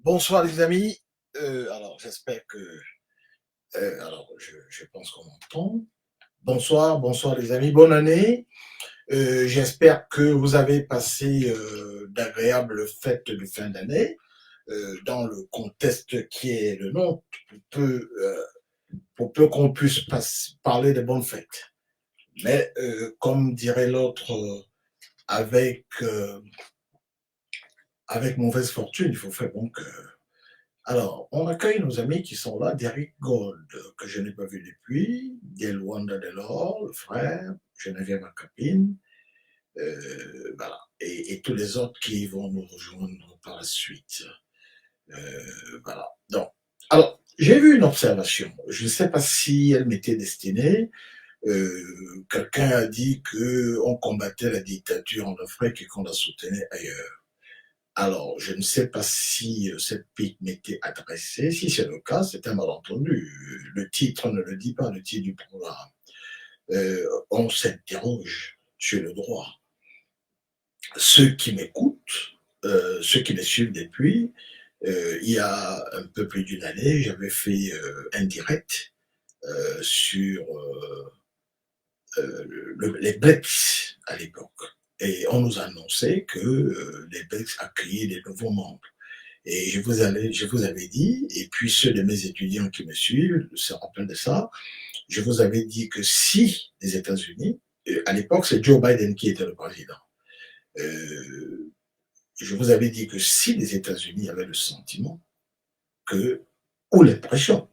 Bonsoir les amis, alors j'espère que, je pense qu'on m'entend. Bonsoir les amis, bonne année. J'espère que vous avez passé d'agréables fêtes de fin d'année dans le contexte qui est le nôtre, pour peu qu'on puisse parler de bonnes fêtes. Mais comme dirait l'autre, avec mauvaise fortune, il faut faire bon cœur. Alors, on accueille nos amis qui sont là, Derrick Gold, que je n'ai pas vu depuis, Delwanda Delors, le frère, Geneviève Macapine, voilà, et tous les autres qui vont nous rejoindre par la suite. Voilà. Donc, alors, j'ai vu une observation, je ne sais pas si elle m'était destinée. Quelqu'un a dit qu'on combattait la dictature en Afrique et qu'on la soutenait ailleurs. Alors, je ne sais pas si cette pique m'était adressée. Si c'est le cas, c'est un malentendu. Le titre ne le dit pas, le titre du programme. On s'interroge sur le droit. Ceux qui m'écoutent, ceux qui me suivent depuis, il y a un peu plus d'une année, j'avais fait un direct sur les Blacks à l'époque. Et on nous annonçait que les Blacks accueillaient des nouveaux membres. Et je vous avais dit, et puis ceux de mes étudiants qui me suivent se rappellent de ça, je vous avais dit que si les États-Unis, à l'époque c'est Joe Biden qui était le président, je vous avais dit que si les États-Unis avaient le sentiment que, ou l'impression,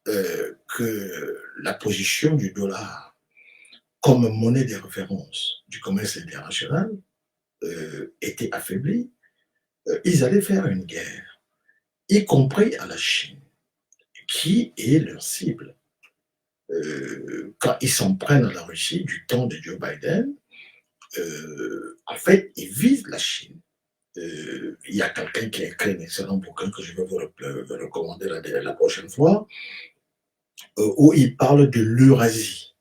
que la position du dollar comme monnaie de référence du commerce international était affaiblie, ils allaient faire une guerre, y compris à la Chine, qui est leur cible. Quand ils s'en prennent à la Russie du temps de Joe Biden, en fait, ils visent la Chine. Il y a quelqu'un qui a écrit un excellent bouquin que je vais vous recommander la prochaine fois, où il parle de l'Eurasie.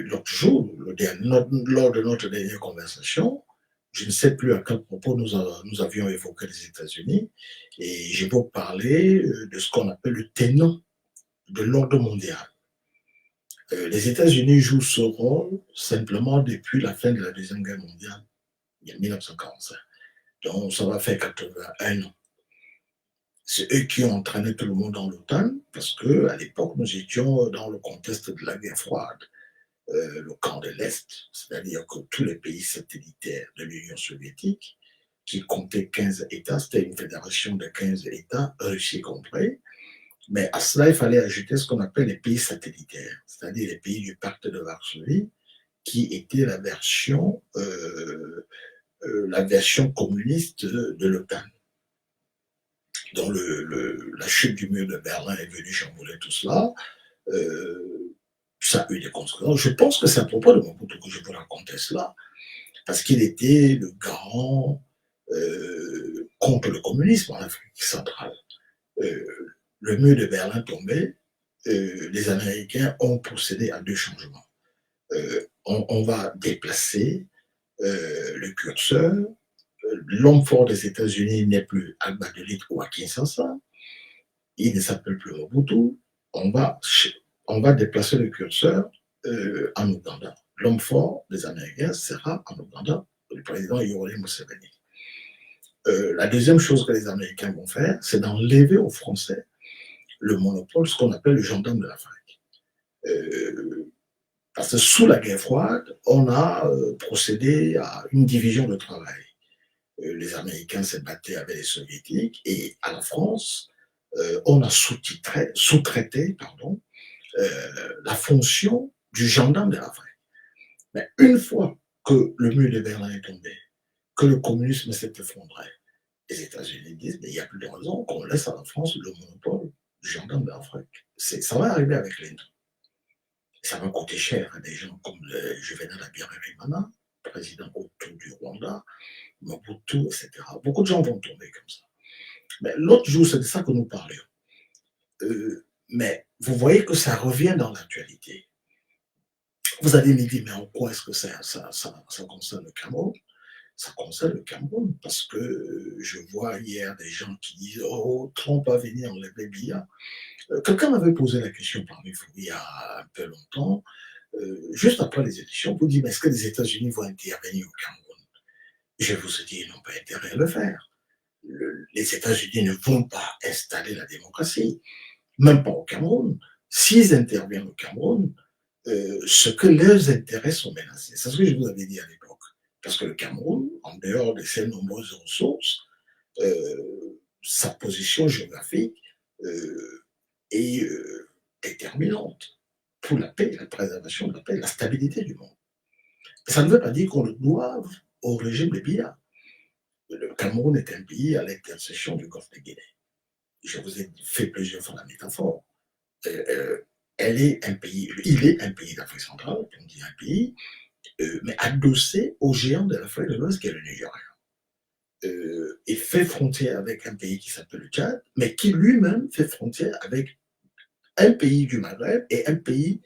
L'autre jour, lors de notre dernière conversation, je ne sais plus à quel propos nous avions évoqué les États-Unis, et j'ai beau parler de ce qu'on appelle le tenant de l'ordre mondial. Les États-Unis jouent ce rôle simplement depuis la fin de la Deuxième Guerre mondiale, en 1945. Donc, ça va faire 81 ans. C'est eux qui ont entraîné tout le monde dans l'OTAN, parce qu'à l'époque, nous étions dans le contexte de la guerre froide, le camp de l'Est, c'est-à-dire que tous les pays satellitaires de l'Union soviétique, qui comptait 15 États, c'était une fédération de 15 États, Russie compris, mais à cela, il fallait ajouter ce qu'on appelle les pays satellitaires, c'est-à-dire les pays du pacte de Varsovie, qui était la version communiste de l'OTAN, dont la chute du mur de Berlin est venue chambouler tout cela. Ça a eu des conséquences. Je pense que c'est à propos de Mobutu que je vous racontais cela, parce qu'il était le garant contre le communisme en Afrique centrale. Euh, le mur de Berlin tombé, les Américains ont procédé à deux changements. On va déplacer le curseur. L'homme fort des États-Unis n'est plus à Bagdad ou à Kinshasa. Il ne s'appelle plus Mobutu. On va, on va déplacer le curseur en Ouganda. L'homme fort des Américains sera en Ouganda, le président Yoweri Museveni. La deuxième chose que les Américains vont faire, c'est d'enlever aux Français le monopole, ce qu'on appelle le gendarme de l'Afrique. Parce que sous la guerre froide, on a procédé à une division de travail. Les Américains se battaient avec les Soviétiques et à la France, on a sous-traité la fonction du gendarme de l'Afrique. Mais une fois que le mur de Berlin est tombé, que le communisme s'est effondré, les États-Unis disent mais il n'y a plus de raison qu'on laisse à la France le monopole du gendarme de l'Afrique. Ça va arriver avec l'Inde. Ça va coûter cher à des gens comme Juvenal Habyarimana, président Hutu du Rwanda, Mobutu, etc. Beaucoup de gens vont tomber comme ça. Mais l'autre jour, c'est de ça que nous parlions. Mais vous voyez que ça revient dans l'actualité. Vous allez me dire, mais en quoi est-ce que ça concerne le Cameroun? Ça concerne le Cameroun parce que je vois hier des gens qui disent oh, Trump va venir enlever Biya. Quelqu'un m'avait posé la question parmi vous il y a un peu longtemps, juste après les élections, vous dites mais est-ce que les États-Unis vont intervenir au Cameroun? Je vous ai dit ils n'ont pas intérêt à le faire. Les États-Unis ne vont pas installer la démocratie, même pas au Cameroun. S'ils interviennent au Cameroun, ce que leurs intérêts sont menacés. C'est ce que je vous avais dit à l'époque. Parce que le Cameroun, en dehors de ses nombreuses ressources, sa position géographique est déterminante pour la paix, la préservation de la paix, la stabilité du monde. Ça ne veut pas dire qu'on le doive au régime de Biya. Le Cameroun est un pays à l'intersection du golfe de Guinée. Je vous ai fait plusieurs fois la métaphore. Il est un pays d'Afrique centrale, on dit un pays, mais adossé au géant de l'Afrique de l'Ouest qui est le Nigeria. Et fait frontière avec un pays qui s'appelle le Tchad, mais qui lui-même fait frontière avec un pays du Maghreb et un pays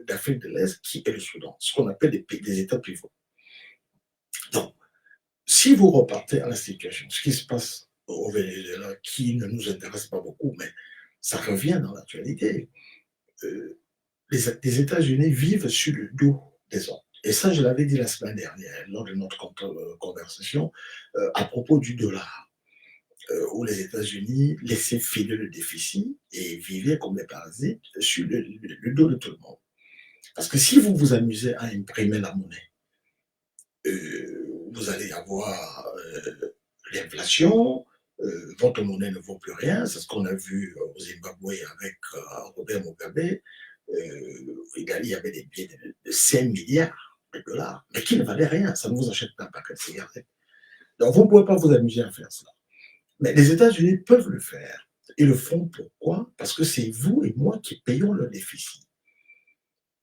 d'Afrique de l'Est qui est le Soudan, ce qu'on appelle des États pivots. Donc, si vous repartez à la situation, ce qui se passe au Venezuela, qui ne nous intéresse pas beaucoup, mais ça revient dans l'actualité, les États-Unis vivent sur le dos des autres. Et ça, je l'avais dit la semaine dernière, lors de notre conversation, à propos du dollar, où les États-Unis laissaient filer le déficit et vivaient comme des parasites sur le dos de tout le monde. Parce que si vous vous amusez à imprimer la monnaie, vous allez avoir l'inflation, votre monnaie ne vaut plus rien. C'est ce qu'on a vu au Zimbabwe avec Robert Mugabe. Il y avait des billets de 5 milliards de dollars, mais qui ne valaient rien. Ça ne vous achète pas un paquet de cigarettes. Donc, vous ne pouvez pas vous amuser à faire cela. Mais les États-Unis peuvent le faire. Ils le font pourquoi? Parce que c'est vous et moi qui payons le déficit.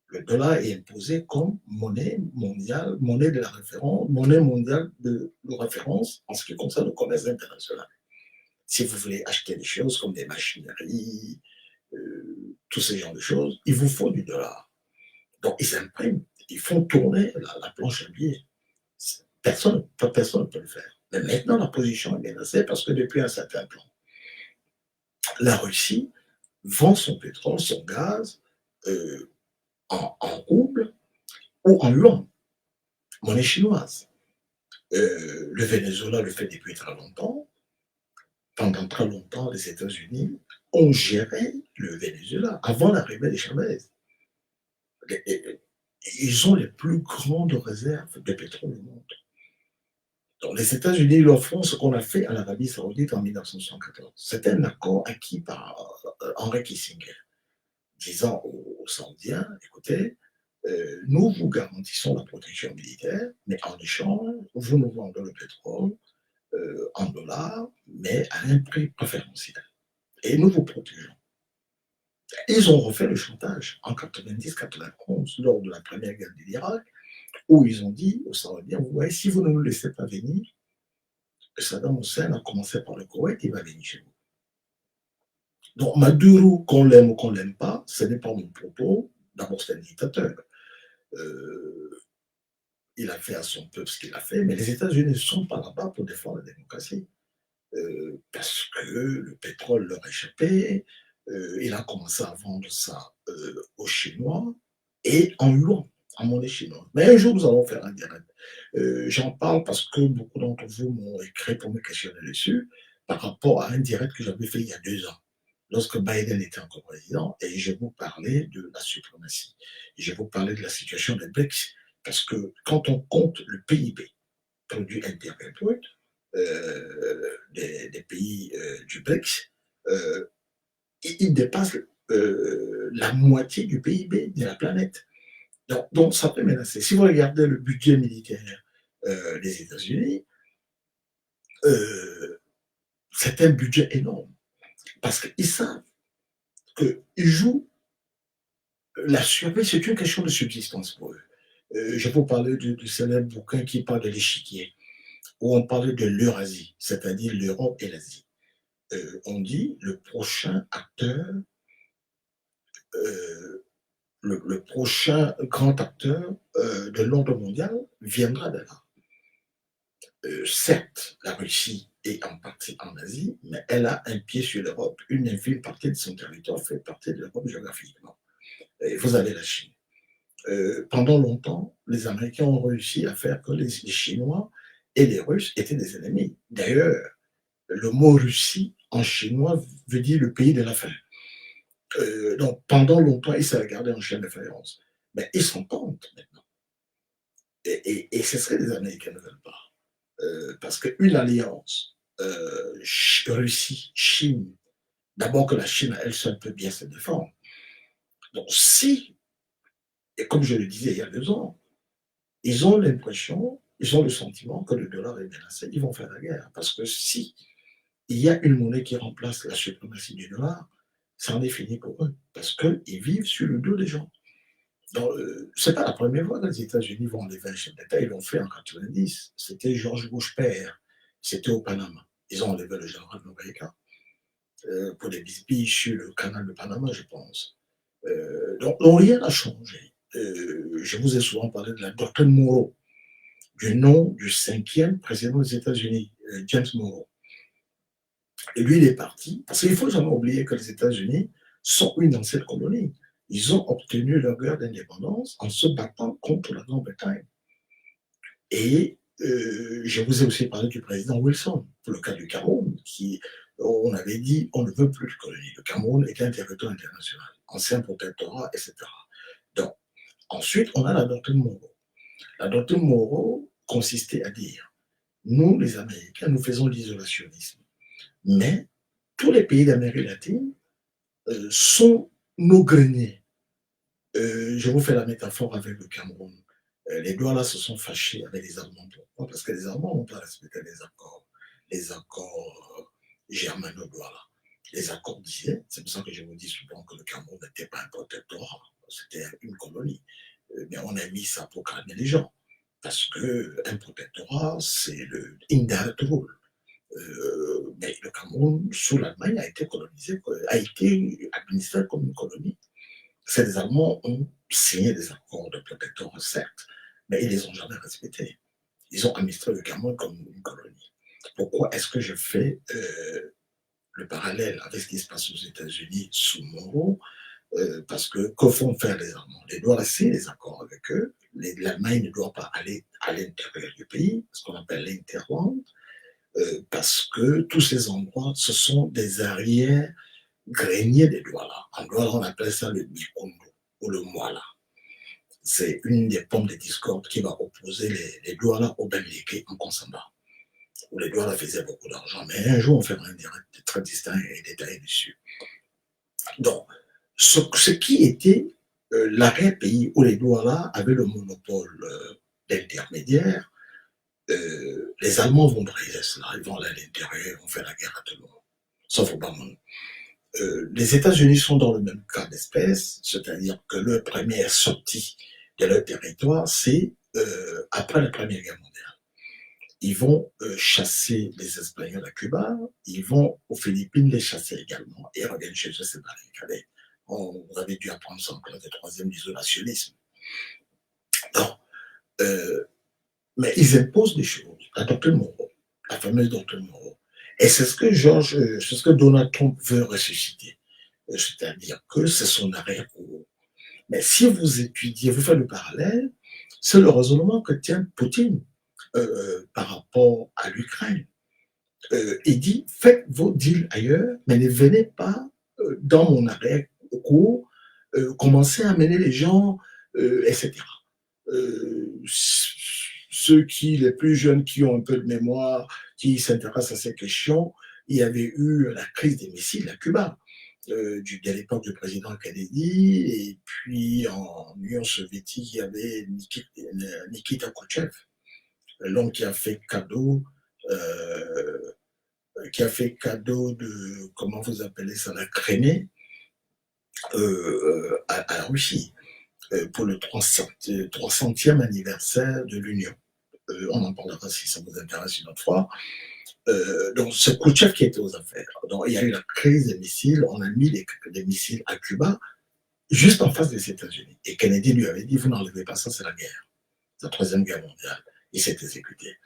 Le dollar est imposé comme monnaie mondiale, monnaie de la référence, monnaie mondiale de référence en ce qui concerne le commerce international. Si vous voulez acheter des choses comme des machineries, tous ces genres de choses, il vous faut du dollar. Donc ils impriment, ils font tourner la planche à billets. Personne ne peut le faire. Mais maintenant, la position est menacée parce que depuis un certain temps, la Russie vend son pétrole, son gaz euh, en rouble ou en yuan, monnaie chinoise. Le Venezuela le fait depuis très longtemps. Pendant très longtemps, les États-Unis ont géré le Venezuela avant l'arrivée des Chavez. Ils ont les plus grandes réserves de pétrole au monde. Donc, les États-Unis leur font ce qu'on a fait à l'Arabie Saoudite en 1974. C'était un accord acquis par Henry Kissinger, disant aux Saoudiens, écoutez, nous vous garantissons la protection militaire, mais en échange, vous nous vendez le pétrole en dollars, mais à un prix préférentiel. Et nous vous protégeons. Ils ont refait le chantage en 90-91 lors de la première guerre de l'Irak, où ils ont dit aux Saoudiens, vous voyez, si vous ne nous laissez pas venir, Saddam Hussein a commencé par le Koweït, il va venir chez vous. Donc Maduro, qu'on l'aime ou qu'on ne l'aime pas, ce n'est pas mon propos. D'abord, c'est un dictateur. Euh, il a fait à son peuple ce qu'il a fait, mais les États-Unis ne sont pas là-bas pour défendre la démocratie. Parce que le pétrole leur échappait, il a commencé à vendre ça aux Chinois et en yuan, en monnaie chinoise. Mais un jour, nous allons faire un direct. J'en parle parce que beaucoup d'entre vous m'ont écrit pour me questionner dessus par rapport à un direct que j'avais fait il y a 2 ans, lorsque Biden était encore président, et je vous parlais de la suprématie. Et je vous parlais de la situation des BRICS, parce que quand on compte le PIB, produit intérieur brut, des pays du BRICS, il dépasse la moitié du PIB de la planète. Donc ça peut menacer. Si vous regardez le budget militaire des États-Unis, euh, c'est un budget énorme. Parce qu'ils savent qu'ils jouent la survie, c'est une question de subsistance pour eux. Je vous parlais du célèbre bouquin qui parle de l'échiquier, où on parlait de l'Eurasie, c'est-à-dire l'Europe et l'Asie. On dit le prochain acteur, euh, le prochain grand acteur de l'ordre mondial viendra de là. Certes, la Russie est en partie en Asie, mais elle a un pied sur l'Europe. Une infime partie de son territoire fait partie de l'Europe géographiquement. Et vous avez la Chine. Pendant longtemps, les Américains ont réussi à faire que les Chinois et les Russes étaient des ennemis. D'ailleurs, le mot Russie en chinois veut dire le pays de la faim. Donc pendant longtemps, ils se regardaient en chien de faïence. Mais ils s'entendent maintenant. Et ce serait les Américains ne veulent pas. Parce qu'une alliance Russie-Chine, d'abord que la Chine à elle seule peut bien se défendre. Donc si, et comme je le disais il y a 2 ans, ils ont l'impression, ils ont le sentiment que le dollar est menacé, ils vont faire la guerre. Parce que si il y a une monnaie qui remplace la suprématie du dollar, ça en est fini pour eux. Parce qu'ils vivent sur le dos des gens. Ce n'est pas la première fois que les États-Unis vont enlever un chef d'État. Ils l'ont fait en 90. C'était George Bush père. C'était au Panama. Ils ont enlevé le général Noriega pour des bisbilles sur le canal de Panama, je pense. Donc, rien n'a changé. Je vous ai souvent parlé de la doctrine Monroe, du nom du 5e président des États-Unis, James Monroe. Et lui, il est parti, parce qu'il ne faut jamais oublier que les États-Unis sont une ancienne colonie. Ils ont obtenu leur guerre d'indépendance en se battant contre la Grande-Bretagne. Et je vous ai aussi parlé du président Wilson, pour le cas du Cameroun, qui, on avait dit, on ne veut plus de colonie. Le Cameroun est un territoire international, ancien protectorat, etc. Donc, ensuite, on a la doctrine Monroe. La doctrine Monroe consistait à dire, nous, les Américains, nous faisons l'isolationnisme. Mais tous les pays d'Amérique latine sont nos greniers. Je vous fais la métaphore avec le Cameroun. Les Douala se sont fâchés avec les Allemands. Pourquoi? Parce que les Allemands n'ont pas respecté les accords germano-douala. Les accords disaient, c'est pour ça que je vous dis souvent que le Cameroun n'était pas un protectorat, c'était une colonie. Mais on a mis ça pour calmer les gens. Parce qu'un protectorat, c'est le indirect rule. Mais le Cameroun, sous l'Allemagne, a été colonisé, a été administré comme une colonie. Ces Allemands ont signé des accords de protectorat, certes, mais ils ne les ont jamais respectés. Ils ont administré le Cameroun comme une colonie. Pourquoi est-ce que je fais le parallèle avec ce qui se passe aux États-Unis sous Monroe? Parce que font faire les Allemands? Ils doivent signer des accords avec eux. L'Allemagne ne doit pas aller à l'intérieur du pays, ce qu'on appelle l'interland, parce que tous ces endroits, ce sont des arrières greniers des Douala. En Douala, on appelle ça le Bikondo ou le Moala. C'est une des pommes de discorde qui va opposer les Douala aux Bamileke en Consamba, où les Douala faisaient beaucoup d'argent. Mais un jour, on fera un direct très distinct et détaillé dessus. Donc, ce qui était l'arrière-pays où les Douala avaient le monopole d'intermédiaire, les Allemands vont briser cela. Ils vont aller à l'intérieur, ils vont faire la guerre à tout le monde, sauf au Bamon. Les États-Unis sont dans le même cas d'espèce, c'est-à-dire que leur première sortie de leur territoire, c'est après la Première Guerre mondiale. Ils vont chasser les Espagnols à Cuba, ils vont aux Philippines les chasser également, et reviennent chez eux, c'est barricadé. On avait dû apprendre ça en classe de troisième, l'isolationnisme. Non. Mais ils imposent des choses. La doctrine Monroe, la fameuse doctrine Monroe. Et c'est ce que Donald Trump veut ressusciter. C'est-à-dire que c'est son arrière-cour. Mais si vous étudiez, vous faites le parallèle, c'est le raisonnement que tient Poutine par rapport à l'Ukraine. Il dit, faites vos deals ailleurs, mais ne venez pas dans mon arrière-cour, commencez à amener les gens, etc. Ceux les plus jeunes qui ont un peu de mémoire, qui s'intéressent à ces questions, il y avait eu la crise des missiles à Cuba. De l'époque du président Kennedy, et puis en Union soviétique, il y avait Nikita Khrouchtchev, l'homme qui a fait cadeau de, comment vous appelez ça, la Crimée à la Russie pour le 300e anniversaire de l'Union. On en parlera si ça vous intéresse une autre fois. Donc, c'est Khrouchtchev qui était aux affaires. Donc, il y a eu la crise des missiles, on a mis les missiles à Cuba, juste en face des États-Unis. Et Kennedy lui avait dit, vous n'enlevez pas ça, c'est la guerre. La troisième guerre mondiale. Il s'est exécuté.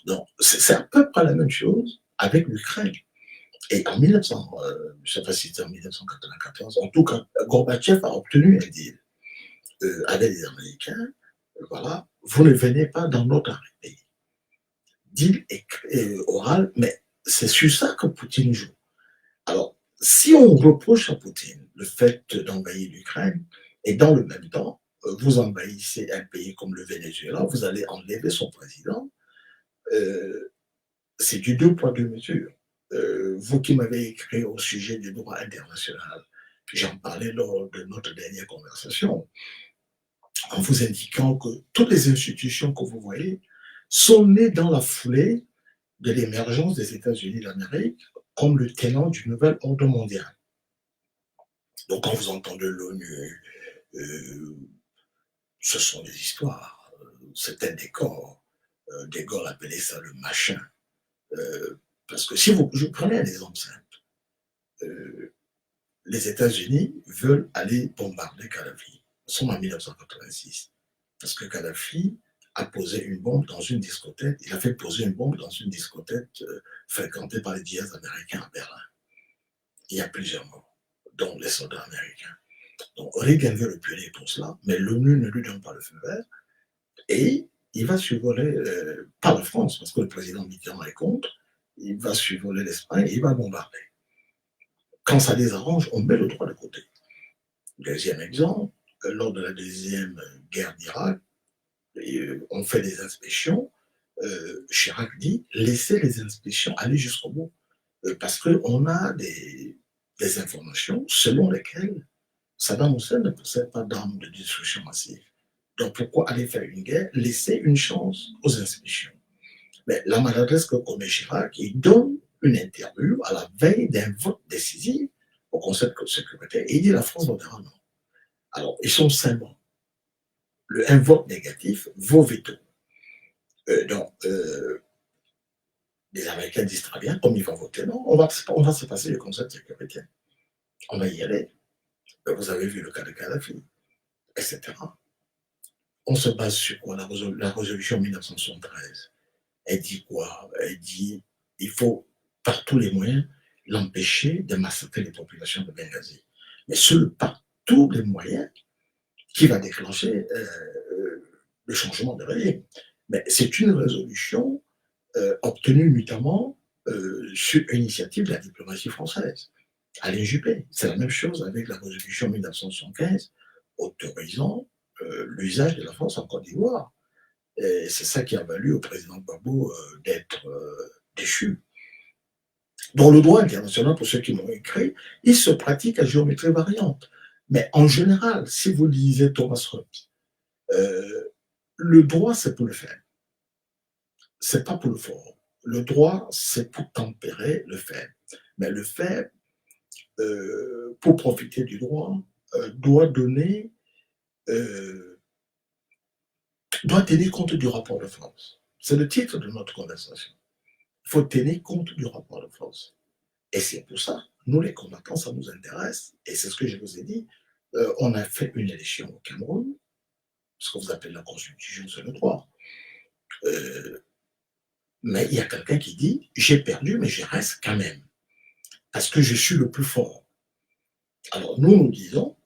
Donc, c'est à peu près la même chose avec l'Ukraine. Et en 1900, je ne sais pas si c'était en 1994, en tout cas, Gorbatchev a obtenu un deal avec les Américains. Voilà, vous ne venez pas dans notre pays. Deal oral, mais c'est sur ça que Poutine joue. Alors, si on reproche à Poutine le fait d'envahir l'Ukraine, et dans le même temps, vous envahissez un pays comme le Venezuela, vous allez enlever son président, c'est du deux poids, deux mesures. Vous qui m'avez écrit au sujet du droit international, j'en parlais lors de notre dernière conversation, en vous indiquant que toutes les institutions que vous voyez sont nées dans la foulée de l'émergence des États-Unis d'Amérique comme le tenant du nouvel ordre mondial. Donc quand vous entendez l'ONU, ce sont des histoires, c'est un décor. De Gaulle appelait ça le machin. Parce que si je prenais un exemple simple, les États-Unis veulent aller bombarder Kadhafi. Nous sommes en 1986. Parce que Kadhafi a posé une bombe dans une discothèque, il a fait poser une bombe dans une discothèque fréquentée par les djihadistes américains à Berlin. Il y a plusieurs morts, dont les soldats américains. Donc Reagan veut le punir pour cela, mais l'ONU ne lui donne pas le feu vert, et il va survoler, pas la France, parce que le président Mitterrand est contre, il va survoler l'Espagne et il va bombarder. Quand ça les arrange, on met le droit de côté. Deuxième exemple, lors de la deuxième guerre d'Irak, on fait des inspections. Chirac dit laissez les inspections aller jusqu'au bout. Parce qu'on a des informations selon lesquelles Saddam Hussein ne possède pas d'armes de destruction massive. Donc pourquoi aller faire une guerre? Laisser une chance aux inspections. Mais la maladresse que commet Chirac, il donne une interview à la veille d'un vote décisif au Conseil de sécurité et il dit la France votera non. Alors, ils sont seulement. Un vote négatif vaut veto. Donc, les Américains disent très bien, comme ils vont voter non, on va se passer le Conseil de sécurité. On va y aller. Vous avez vu le cas de Kadhafi, etc. On se base sur quoi la résolution 1973? Elle dit quoi? Elle dit il faut par tous les moyens l'empêcher de massacrer les populations de Benghazi. Mais seul par tous les moyens qui va déclencher le changement de régime. Mais c'est une résolution obtenue notamment sur initiative de la diplomatie française. Alain Juppé, c'est la même chose avec la résolution 1975 autorisant l'usage de la force en Côte d'Ivoire. Et c'est ça qui a valu au président Gbagbo d'être déchu. Dans le droit international, pour ceux qui m'ont écrit, il se pratique à géométrie variante. Mais en général, si vous lisez Thomas Hobbes, euh, le droit, c'est pour le faire. C'est pas pour le fort. Le droit, c'est pour tempérer le fait. Mais le fait, pour profiter du droit, doit donner, euh, doit tenir compte du rapport de force. C'est le titre de notre conversation. Il faut tenir compte du rapport de force. Et c'est pour ça, nous les combattants, ça nous intéresse. Et c'est ce que je vous ai dit. On a fait une élection au Cameroun, ce que vous appelez la constitution, c'est le droit. Euh, mais il y a quelqu'un qui dit, j'ai perdu, mais je reste quand même. Parce que je suis le plus fort. Alors nous, nous disons,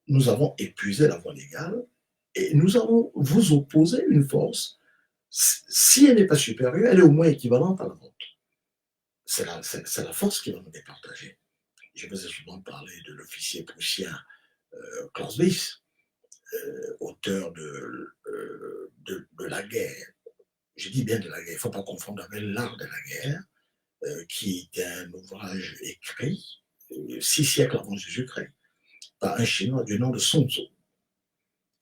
nous avons épuisé la voie légale et nous allons vous opposer une force. Si elle n'est pas supérieure, elle est au moins équivalente à la vôtre. C'est la force qui va nous départager. Je vous ai souvent parlé de l'officier prussien Clausewitz, auteur de la guerre. Je dis bien de la guerre, il ne faut pas confondre avec l'art de la guerre, qui est un ouvrage écrit 6 siècles avant Jésus-Christ par un Chinois du nom de Sun Tzu.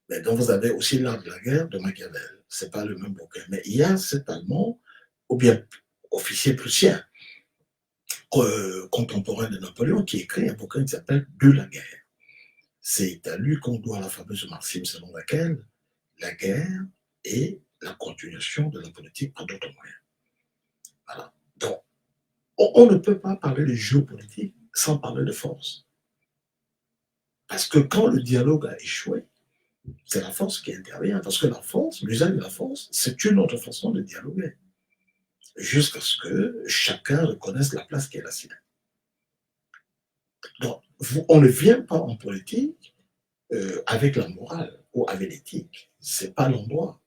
Mais donc vous avez aussi l'art de la guerre de Machiavel. Ce n'est pas le même bouquin. Mais il y a cet Allemand, ou bien officier prussien, contemporain de Napoléon, qui écrit un bouquin qui s'appelle De la guerre. C'est à lui qu'on doit la fameuse maxime selon laquelle la guerre est la continuation de la politique par d'autres moyens. Voilà. Donc, on ne peut pas parler de géopolitique sans parler de force. Parce que quand le dialogue a échoué, c'est la force qui intervient. Parce que la force, l'usage de la force, c'est une autre façon de dialoguer. Jusqu'à ce que chacun reconnaisse la place qui est la sienne. Donc, on ne vient pas en politique avec la morale ou avec l'éthique. Ce n'est pas l'endroit.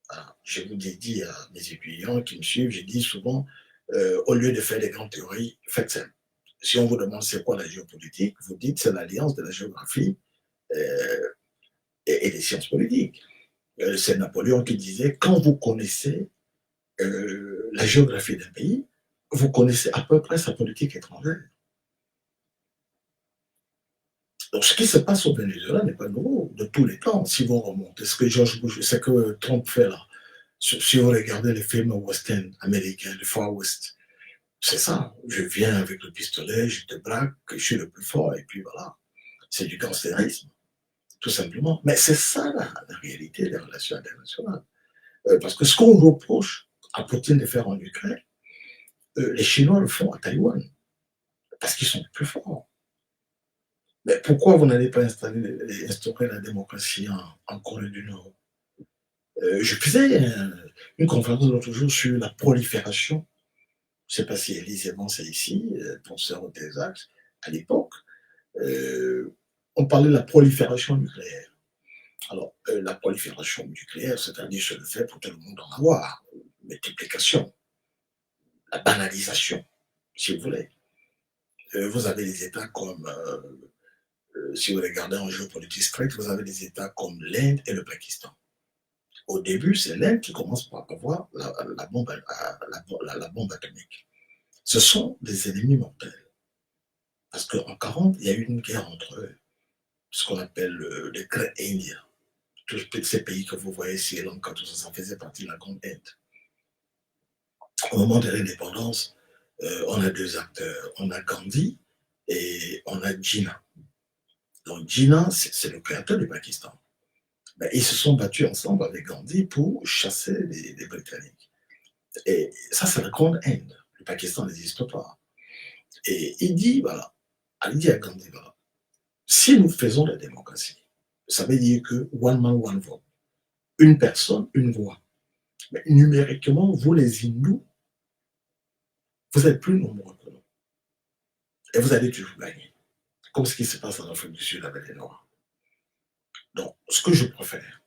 Alors, je vous ai dit à mes étudiants qui me suivent, je dis souvent, au lieu de faire des grandes théories, faites simple. Si on vous demande c'est quoi la géopolitique, vous dites c'est l'alliance de la géographie euh, et des sciences politiques. C'est Napoléon qui disait, quand vous connaissez la géographie d'un pays, vous connaissez à peu près sa politique étrangère. Donc, ce qui se passe au Venezuela n'est pas nouveau de tous les temps, si vous remontez. Ce que George Bush, ce que Trump fait là, si vous regardez les films western américains, le Far West, c'est ça. Je viens avec le pistolet, je te braque, je suis le plus fort, et puis voilà. C'est du gangstérisme, tout simplement. Mais c'est ça la réalité des relations internationales. Parce que ce qu'on reproche à Poutine de faire en Ukraine, les Chinois le font à Taïwan, parce qu'ils sont plus forts. Mais pourquoi vous n'allez pas instaurer la démocratie en Corée du Nord? Je faisais une conférence l'autre jour sur la prolifération. Je ne sais pas si Élise Evans est ici, penseur au Texas. À l'époque, on parlait de la prolifération nucléaire. Alors, la prolifération nucléaire, c'est-à-dire c'est le fait pour tout le monde en avoir, multiplication, la banalisation, si vous voulez. Vous avez des États comme, si vous regardez en géopolitique stricte, vous avez des États comme l'Inde et le Pakistan. Au début, c'est l'Inde qui commence par avoir la bombe atomique. Ce sont des ennemis mortels. Parce qu'en 40, il y a eu une guerre entre eux, ce qu'on appelle les Great India. Tous ces pays que vous voyez, Sri Lanka, tout ça, ça faisait partie de la Grande Inde. Au moment de l'indépendance, on a deux acteurs. On a Gandhi et on a Jinnah. Donc Jinnah, c'est le créateur du Pakistan. Ben, ils se sont battus ensemble avec Gandhi pour chasser les Britanniques. Et ça, c'est la Grande Inde. Le Pakistan n'existe pas. Et il dit, voilà, il dit à Gandhi, voilà, Si nous faisons la démocratie, ça veut dire que one man, one vote. Une personne, une voix. Mais numériquement, vous les hindous, vous êtes plus nombreux que nous. Et vous allez toujours gagner. Comme ce qui se passe en Afrique du Sud avec les Noirs. Donc, ce que je préfère,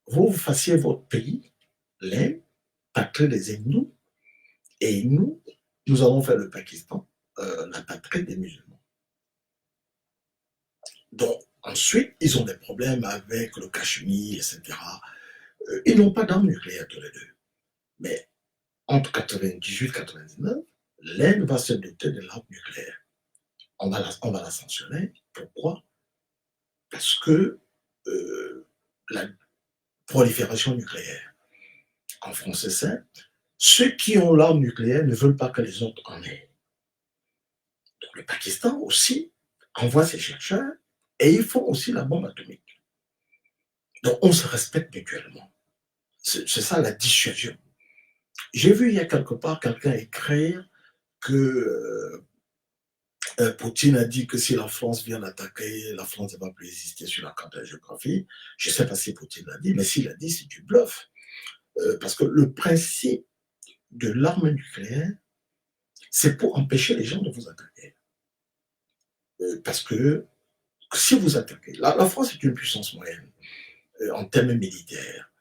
vous fassiez votre pays, l'Inde, patrie des hindous, et nous, nous allons faire le Pakistan, la patrie des musulmans. Donc, ensuite, ils ont des problèmes avec le Cachemire, etc. Ils n'ont pas d'armes nucléaires tous les deux. Mais entre 98 et 99, l'Inde va se doter de l'arme nucléaire. On va la sanctionner. Pourquoi? Parce que la prolifération nucléaire, en français simple, ceux qui ont l'arme nucléaire ne veulent pas que les autres en aient. Donc le Pakistan aussi envoie ses chercheurs et ils font aussi la bombe atomique. Donc on se respecte mutuellement. C'est ça la dissuasion. J'ai vu il y a quelque part quelqu'un écrire que Poutine a dit que si la France vient l'attaquer, la France ne va plus exister sur la carte de la géographie. Je ne sais pas si Poutine l'a dit, mais s'il l'a dit, c'est du bluff. Parce que le principe de l'arme nucléaire, c'est pour empêcher les gens de vous attaquer. Parce que si vous attaquez, la France est une puissance moyenne en termes militaires.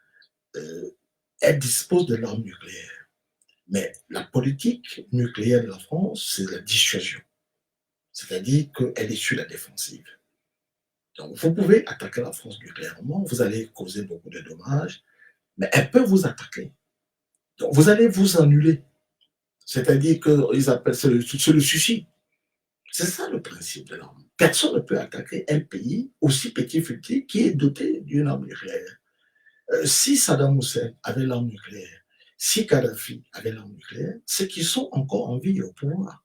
Euh, Elle dispose de l'arme nucléaire. Mais la politique nucléaire de la France, c'est la dissuasion. C'est-à-dire qu'elle est sur la défensive. Donc, vous pouvez attaquer la France nucléairement, vous allez causer beaucoup de dommages, mais elle peut vous attaquer. Donc, vous allez vous annuler. C'est-à-dire qu'ils appellent c'est le suicide. C'est ça le principe de l'arme. Personne ne peut attaquer un pays aussi petit qui est doté d'une arme nucléaire. Si Saddam Hussein avait l'arme nucléaire, si Kadhafi avait l'arme nucléaire, c'est qu'ils sont encore en vie au pouvoir.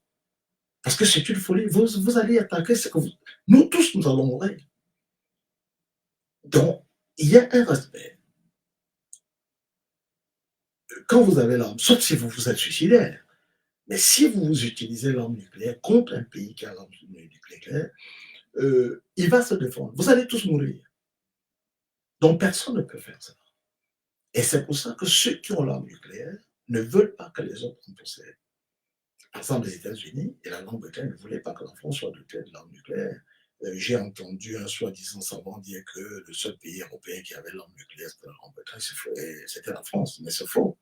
Parce que c'est une folie. Vous allez attaquer ce que vous... Nous tous, nous allons mourir. Donc, il y a un respect. Quand vous avez l'arme, sauf si vous êtes suicidaire, mais si vous utilisez l'arme nucléaire contre un pays qui a l'arme nucléaire, il va se défendre. Vous allez tous mourir. Donc, personne ne peut faire ça. Et c'est pour ça que ceux qui ont l'arme nucléaire ne veulent pas que les autres en possèdent. Par exemple, les États-Unis et la Grande-Bretagne ne voulaient pas que la France soit dotée de l'arme nucléaire. J'ai entendu un soi-disant savant dire que le seul pays européen qui avait l'arme nucléaire, c'était la Grande-Bretagne, c'était la France. Mais c'est faux.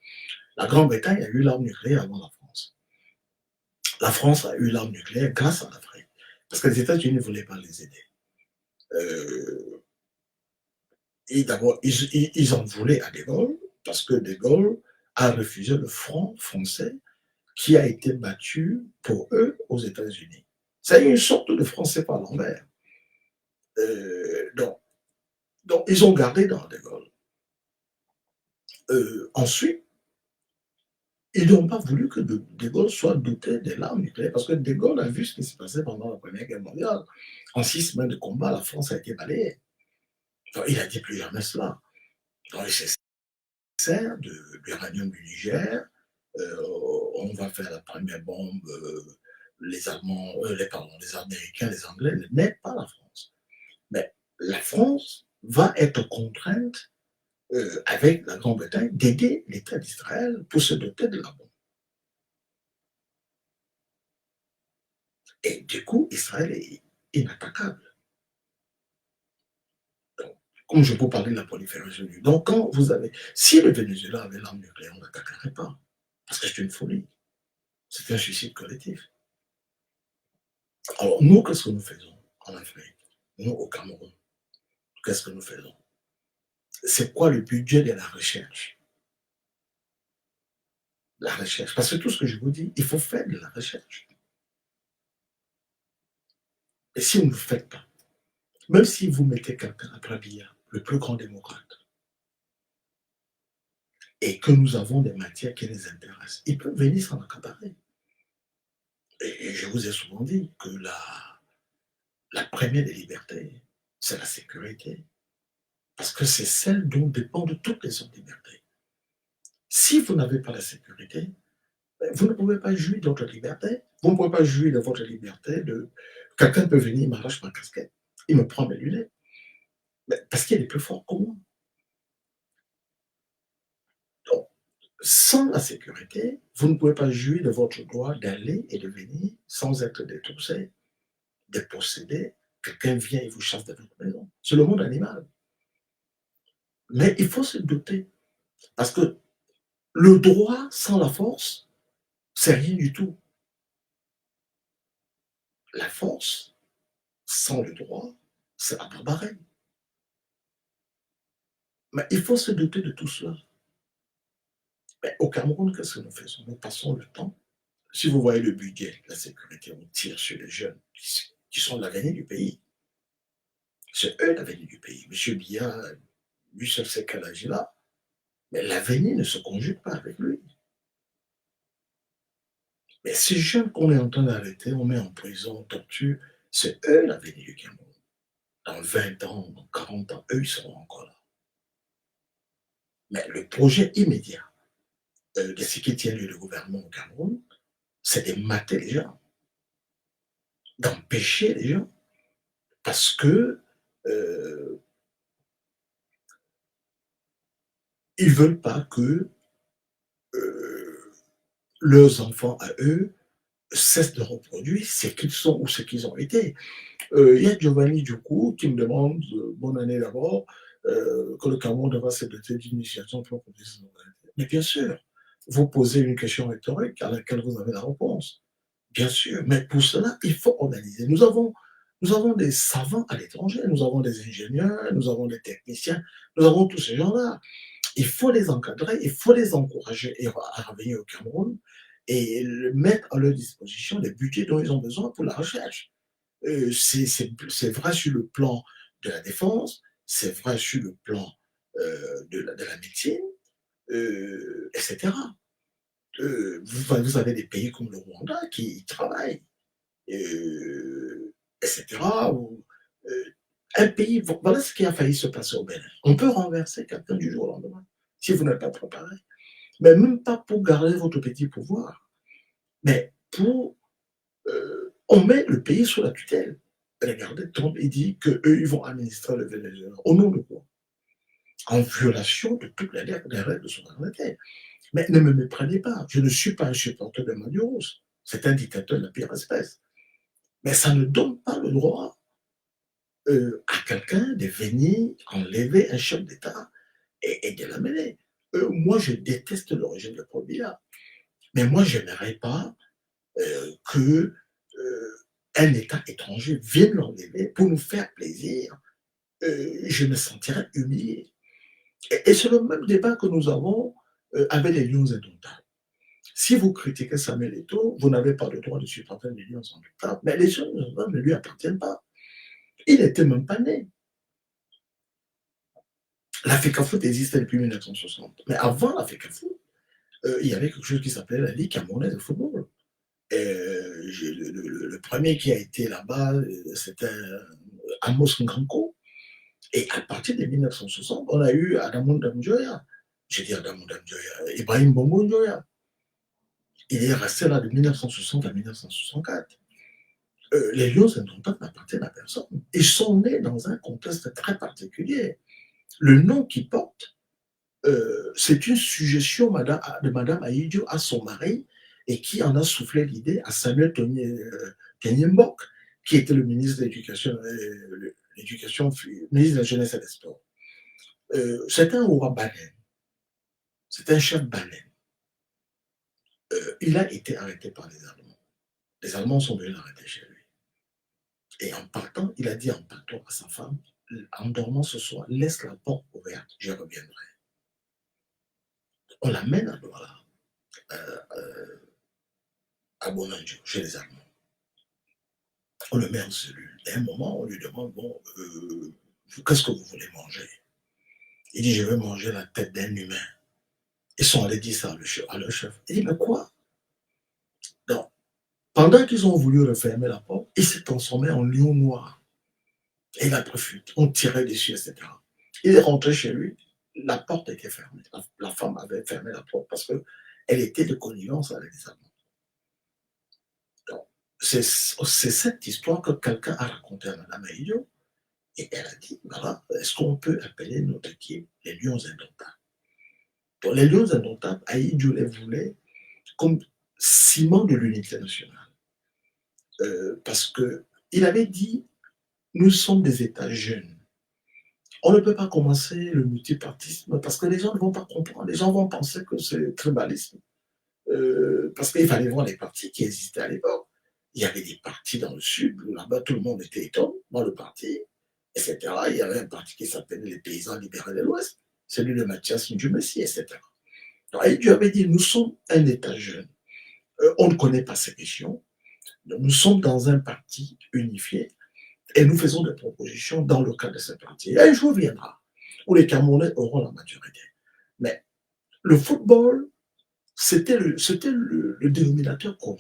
La Grande-Bretagne a eu l'arme nucléaire avant la France. La France a eu l'arme nucléaire grâce à l'Afrique. Parce que les États-Unis ne voulaient pas les aider. Et d'abord, ils en voulaient à De Gaulle, parce que De Gaulle a refusé le front français qui a été battu pour eux aux États-Unis. C'est une sorte de français par l'envers. Donc, ils ont gardé dans De Gaulle. Ensuite, ils n'ont pas voulu que De Gaulle soit doté de l'arme nucléaire, parce que De Gaulle a vu ce qui s'est passé pendant la Première Guerre mondiale. En 6 semaines de combat, la France a été balayée. Donc, il a dit plus jamais cela. Donc, c'est sert de l'uranium du Niger, on va faire la première bombe, les Allemands, les Américains, les Anglais, mais pas la France. Mais la France va être contrainte, avec la Grande-Bretagne, d'aider l'État d'Israël pour se doter de la bombe. Et du coup, Israël est inattaquable. Donc, comme je peux parler de la prolifération du... Donc, quand vous avez... Si le Venezuela avait l'arme nucléaire, on n'attaquerait pas. Parce que c'est une folie. C'est un suicide collectif. Alors, nous, qu'est-ce que nous faisons en Afrique? Nous, au Cameroun, qu'est-ce que nous faisons? C'est quoi le budget de la recherche? La recherche. Parce que tout ce que je vous dis, il faut faire de la recherche. Et si vous ne le faites pas, même si vous mettez quelqu'un après Biya, le plus grand démocrate, et que nous avons des matières qui les intéressent, ils peuvent venir s'en accaparer. Et je vous ai souvent dit que la première des libertés, c'est la sécurité. Parce que c'est celle dont dépendent toutes les autres libertés. Si vous n'avez pas la sécurité, vous ne pouvez pas jouir de votre liberté. Vous ne pouvez pas jouir de votre liberté. Quelqu'un peut venir, m'arrache ma casquette. Il me prend mes lunettes, mais parce qu'il est plus fort que moi. Donc, sans la sécurité, vous ne pouvez pas jouir de votre droit d'aller et de venir sans être détroussé, dépossédé. Quelqu'un vient et vous chasse de votre maison. C'est le monde animal. Mais il faut se doter. Parce que le droit sans la force, c'est rien du tout. La force sans le droit, c'est la barbarie. Mais il faut se doter de tout cela. Mais au Cameroun, qu'est-ce que nous faisons? Nous passons le temps. Si vous voyez le budget, la sécurité, on tire sur les jeunes qui sont l'avenir du pays. C'est eux l'avenir du pays. Monsieur Biya, lui seul sait quel âge il a, mais l'avenir ne se conjugue pas avec lui. Mais ces jeunes qu'on est en train d'arrêter, on met en prison, on torture, c'est eux l'avenir du Cameroun. Dans 20 ans, dans 40 ans, eux, ils seront encore là. Mais le projet immédiat de ce qui tient le gouvernement au Cameroun, c'est de mater les gens, d'empêcher les gens, parce que ils ne veulent pas que euh, leurs enfants à eux cessent de reproduire ce qu'ils sont ou ce qu'ils ont été. Il y a Giovanni Djokou qui me demande, bonne année d'abord, que le Cameroun devra se doter d'une initiation pour protéger ses souveraineté. Mais bien sûr, vous posez une question rhétorique à laquelle vous avez la réponse. Bien sûr, mais pour cela, il faut organiser. Nous avons des savants à l'étranger, nous avons des ingénieurs, nous avons des techniciens, nous avons tous ces gens-là. Il faut les encadrer, il faut les encourager à revenir au Cameroun et mettre à leur disposition les budgets dont ils ont besoin pour la recherche. C'est vrai sur le plan de la défense, c'est vrai sur le plan de la médecine, etc. Vous avez des pays comme le Rwanda qui y travaillent, etc. Un pays, voilà ce qui a failli se passer au Bénin. On peut renverser quelqu'un du jour au lendemain si vous n'êtes pas préparé. Mais même pas pour garder votre petit pouvoir, mais pour on met le pays sous la tutelle. Regardez, Trump, il dit qu'eux, ils vont administrer le Venezuela. Au nom de quoi? En violation de toutes les règles de souveraineté. Mais ne me méprenez pas, je ne suis pas un supporter de Maduro. C'est un dictateur de la pire espèce. Mais ça ne donne pas le droit à quelqu'un de venir enlever un chef d'État et de l'amener. Moi, je déteste le régime de Paul Biya. Mais moi, je n'aimerais pas que un État étranger vienne l'enlever pour nous faire plaisir. Je me sentirais humilié. Et c'est le même débat que nous avons avec les lions indomptables. Si vous critiquez Samuel Eto'o, vous n'avez pas le droit de supporter les lions indomptables. Mais les lions indomptables ne lui appartiennent pas. Il n'était même pas né. L'Africa Foot existait depuis 1960. Mais avant l'Africa Foot, il y avait quelque chose qui s'appelait la Ligue camerounaise de football. Le premier qui a été là-bas, c'était Amos Nganko. Et à partir de 1960, on a eu Adamou Ndamjoya. Je dis Adamou Ndamjoya, Ibrahim Bongo Njoya. Il est resté là de 1960 à 1964. Les Lions indomptables n'appartiennent à personne. Ils sont nés dans un contexte très particulier. Le nom qu'ils portent, c'est une suggestion de Madame Aïdjo à son mari et qui en a soufflé l'idée à Samuel Kenyembok, qui était le ministre de l'Éducation, ministre de la Jeunesse et des Sports. C'est un roi baleine, c'est un chef baleine. Il a été arrêté par les Allemands. Les Allemands sont venus l'arrêter chez lui. Et en partant, il a dit en partant à sa femme, en dormant ce soir, laisse la porte ouverte, je reviendrai. On l'amène à Douala, à Bonanjo, chez les Allemands. On le met en cellule. Et à un moment, on lui demande, bon, qu'est-ce que vous voulez manger? Il dit, je vais manger la tête d'un humain. Ils sont allés dire ça à leur chef. Il dit, mais quoi? Donc, pendant qu'ils ont voulu refermer la porte, il s'est transformé en lion noir. Et il a pris fuite. On tirait dessus, etc. Il est rentré chez lui. La porte était fermée. La femme avait fermé la porte parce qu'elle était de connivence avec les Allemands. Donc, c'est cette histoire que quelqu'un a racontée à Mme Aïdjo. Et elle a dit, voilà, est-ce qu'on peut appeler notre équipe les Lions indomptables? Donc, les Lions indomptables, Aïdjo les voulait comme ciment de l'unité nationale. Parce qu'il avait dit, nous sommes des États jeunes. On ne peut pas commencer le multipartisme parce que les gens ne vont pas comprendre. Les gens vont penser que c'est tribalisme. Parce qu'il fallait voir les partis qui existaient à l'époque. Il y avait des partis dans le sud, là-bas tout le monde était étonné dans le parti, etc. Il y avait un parti qui s'appelait les Paysans libérés de l'Ouest, celui de Mathias Ndjumesi, etc. Donc, Dieu avait dit, nous sommes un État jeune. On ne connaît pas ces questions. Nous sommes dans un parti unifié et nous faisons des propositions dans le cadre de ce parti. Et un jour viendra où les Camerounais auront la maturité. Mais le football, c'était le dénominateur commun.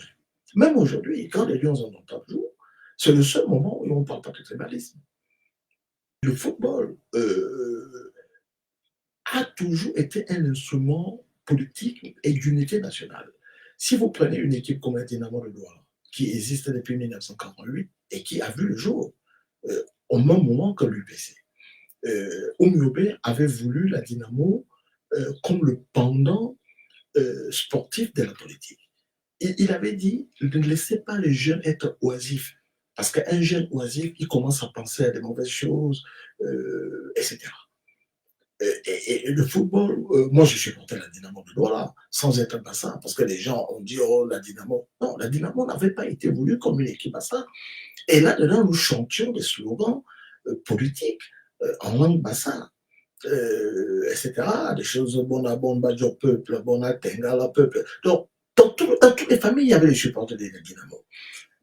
Même aujourd'hui, quand les Lions en ont pas joué, c'est le seul moment où on ne parle pas de tribalisme. Le football a toujours été un instrument politique et d'unité nationale. Si vous prenez une équipe comme le Dynamo de Douala, qui existe depuis 1948 et qui a vu le jour au même moment que l'UPC, Oumiobe avait voulu la Dynamo comme le pendant sportif de la politique. Il avait dit, ne laissez pas les jeunes être oisifs. Parce qu'un jeune oisif, il commence à penser à des mauvaises choses, etc. Et le football, moi je supportais la Dynamo de Douala, sans être un bassin, parce que les gens ont dit, oh la Dynamo. Non, la Dynamo n'avait pas été voulue comme une équipe bassin. Et là-dedans, nous chantions des slogans politiques en langue bassin. Etc. Des choses bona bomba du peuple, bona tengala peuple. Donc, dans toutes les familles, il y avait les supporters des Dynamo.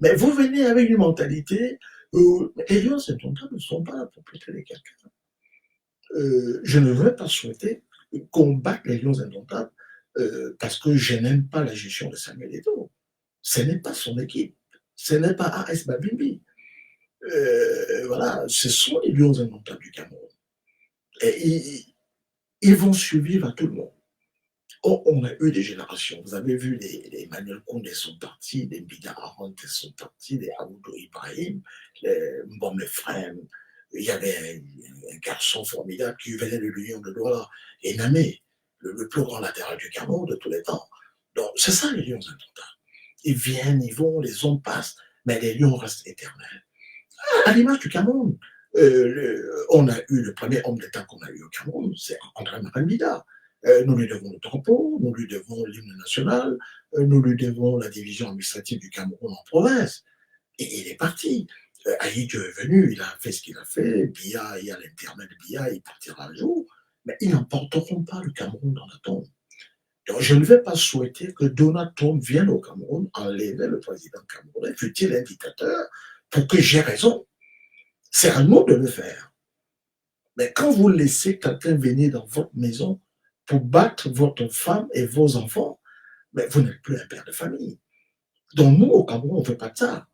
Mais vous venez avec une mentalité où les lions indomptables ne sont pas là pour protéger quelqu'un. Je ne veux pas souhaiter combattre les lions indomptables parce que je n'aime pas la gestion de Samuel Eto'o. Ce n'est pas son équipe. Ce n'est pas AS Babimbi. Voilà, ce sont les lions indomptables du Cameroun. Et ils vont survivre à tout le monde. Oh, on a eu des générations. Vous avez vu les Emmanuel Koundé sont partis, les Mbida Aronte sont partis, les Aoudou Ibrahim, les Mbom Frem. Il y avait un garçon formidable qui venait de l'Union de Douala, Enamé, le plus grand latéral du Cameroun de tous les temps. Donc, c'est ça les lions indomptables. Ils viennent, ils vont, les hommes passent, mais les lions restent éternels. À l'image du Cameroun, on a eu le premier homme d'État qu'on a eu au Cameroun, c'est André Marambida. Nous lui devons le drapeau, nous lui devons l'hymne national, nous lui devons la division administrative du Cameroun en province. Et il est parti. Aïdjo est venu, il a fait ce qu'il a fait. Biya, il y a l'internet de Biya, il partira un jour. Mais ils n'emporteront pas le Cameroun dans la tombe. Donc, je ne vais pas souhaiter que Donald Trump vienne au Cameroun enlever le président camerounais, fut-il un dictateur, pour que j'ai raison. C'est à nous de le faire. Mais quand vous laissez quelqu'un venir dans votre maison pour battre votre femme et vos enfants, mais vous n'êtes plus un père de famille. Donc nous, au Cameroun, on ne fait pas de ça.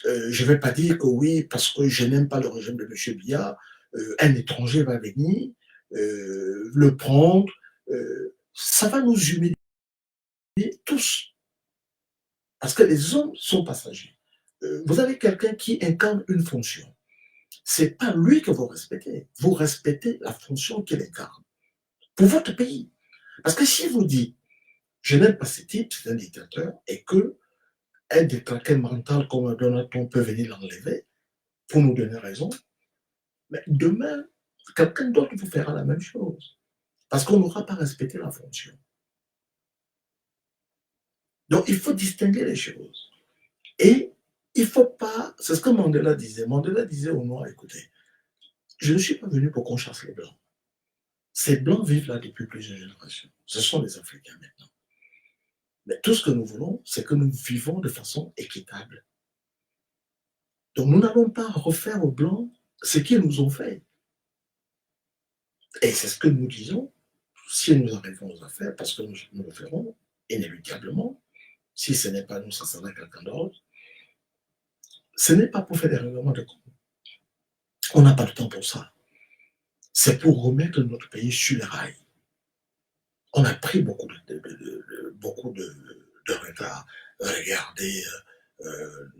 Je ne vais pas dire que oui, parce que je n'aime pas le régime de M. Biya, un étranger va venir, le prendre. Ça va nous humilier tous. Parce que les hommes sont passagers. Vous avez quelqu'un qui incarne une fonction. Ce n'est pas lui que vous respectez la fonction qu'il incarne pour votre pays. Parce que si vous dites, je n'aime pas ce type, c'est un dictateur, et que un dictateur mental comme Donald Trump peut venir l'enlever pour nous donner raison, mais demain, quelqu'un d'autre vous fera la même chose. Parce qu'on n'aura pas respecté la fonction. Donc, il faut distinguer les choses. Et il ne faut pas, c'est ce que Mandela disait. Mandela disait aux Noirs, écoutez, je ne suis pas venu pour qu'on chasse les Blancs. Ces Blancs vivent là depuis plusieurs générations. Ce sont les Africains maintenant. Mais tout ce que nous voulons, c'est que nous vivons de façon équitable. Donc nous n'allons pas refaire aux Blancs ce qu'ils nous ont fait. Et c'est ce que nous disons, si nous arrivons aux affaires, parce que nous le ferons inéluctablement, si ce n'est pas nous, ça sera quelqu'un d'autre, ce n'est pas pour faire des règlements de compte. On n'a pas de temps pour ça. C'est pour remettre notre pays sur les rails. On a pris beaucoup de retard. Regardez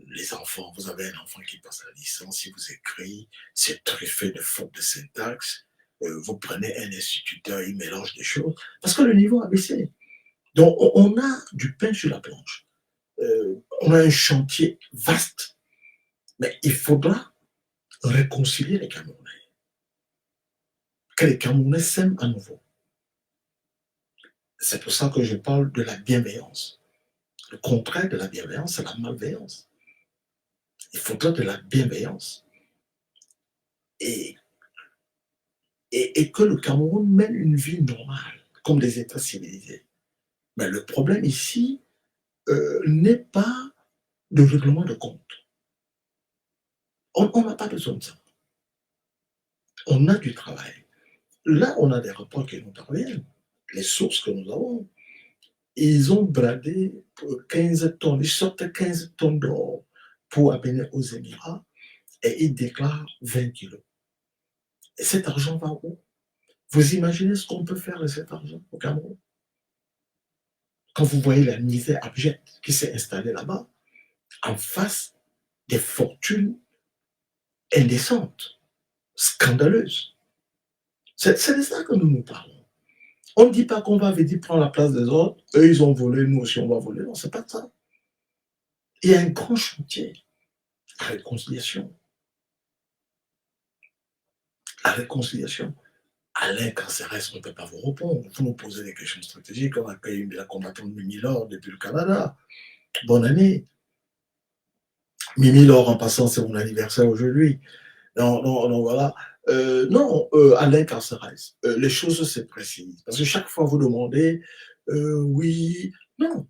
Les enfants, vous avez un enfant qui passe la licence, il vous écrit, c'est truffé de fautes de syntaxe. Vous prenez un instituteur, il mélange des choses, parce que le niveau a baissé. Donc, on a du pain sur la planche. On a un chantier vaste, mais il faudra réconcilier les Camerounais, que les Camerounais s'aiment à nouveau. C'est pour ça que je parle de la bienveillance. Le contraire de la bienveillance, c'est la malveillance. Il faudra de la bienveillance. Et, et que le Cameroun mène une vie normale, comme des États civilisés. Mais le problème ici n'est pas de règlement de compte. On n'a pas besoin de ça. On a du travail. Là, on a des rapports qui nous parviennent, les sources que nous avons. Ils ont bradé pour 15 tonnes, ils sortent 15 tonnes d'or pour amener aux Émirats et ils déclarent 20 kilos. Et cet argent va où? Vous imaginez ce qu'on peut faire de cet argent au Cameroun? Quand vous voyez la misère abjecte qui s'est installée là-bas, en face des fortunes indécentes, scandaleuses. C'est de ça que nous nous parlons. On ne dit pas qu'on va venir prendre la place des autres, eux ils ont volé, nous aussi on va voler. Non, c'est pas ça. Il y a un grand chantier, la réconciliation. La réconciliation. Alain Canceres, on ne peut pas vous répondre. Vous nous posez des questions stratégiques. On accueille une de la combattante Mimi Laure depuis le Canada. Bonne année. Mimi Laure, en passant, c'est mon anniversaire aujourd'hui. Non, non, non, voilà. Non, Alain Carceres, les choses se précisent. Parce que chaque fois, vous demandez, oui, non,